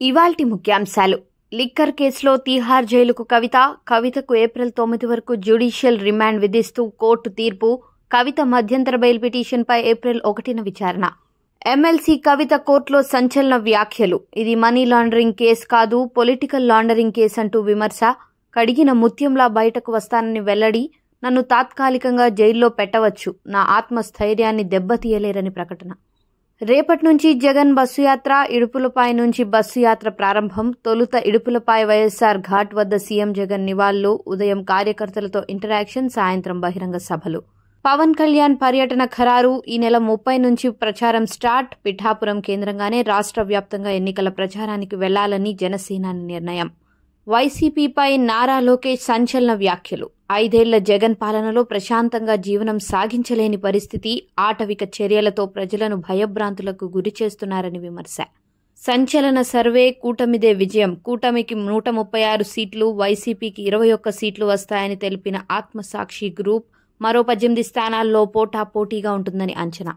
ఇవాల్టి ముఖ్యాంశాలు. లిక్కర్ కేసులో తీహార్ జైలుకు కవితకు ఏప్రిల్ 9 వరకు జ్యుడిషియల్ రిమాండ్ విధిస్తూ కోర్టు తీర్పు. కవిత మధ్యంతర బెయిల్ పిటిషన్పై ఏప్రిల్ 1న విచారణ. ఎమ్మెల్సీ కవిత కోర్టులో సంచలన వ్యాఖ్యలు. ఇది మనీ లాండరింగ్ కేసు కాదు, పొలిటికల్ లాండరింగ్ కేసు అంటూ విమర్శ. కడిగిన ముత్యంలా బయటకు వస్తానని వెల్లడి. నన్ను తాత్కాలికంగా జైల్లో పెట్టవచ్చు, నా ఆత్మస్థైర్యాన్ని దెబ్బతీయలేరని ప్రకటన. రేపటి నుంచి జగన్ బస్సు యాత్ర. ఇడుపులపాయ నుంచి బస్సు యాత్ర ప్రారంభం. తొలుత ఇడుపులపాయ వైఎస్ఆర్ ఘాట్ వద్ద సీఎం జగన్ నివాళులు. ఉదయం కార్యకర్తలతో ఇంటరాక్షన్, సాయంత్రం బహిరంగ సభలు. పవన్ కళ్యాణ్ పర్యటన ఖరారు. ఈ నెల 30 నుంచి ప్రచారం స్టార్ట్. పిఠాపురం కేంద్రంగానే రాష్ట్ర వ్యాప్తంగా ఎన్నికల ప్రచారానికి వెళ్లాలని జనసేన నిర్ణయం. వైసీపీపై నారా లోకేష్ సంచలన వ్యాఖ్యలు. 5 ఏళ్ల జగన్ పాలనలో ప్రశాంతంగా జీవనం సాగించలేని పరిస్థితి. ఆటవిక చర్యలతో ప్రజలను భయభ్రాంతులకు గురి చేస్తున్నారని విమర్శ. సంచలన సర్వే. కూటమిదే విజయం. కూటమికి 136 సీట్లు, వైసీపీకి 21 సీట్లు వస్తాయని తెలిపిన ఆత్మసాక్షి గ్రూప్. మరో 18 స్థానాల్లో పోటాపోటీగా ఉంటుందని అంచనా.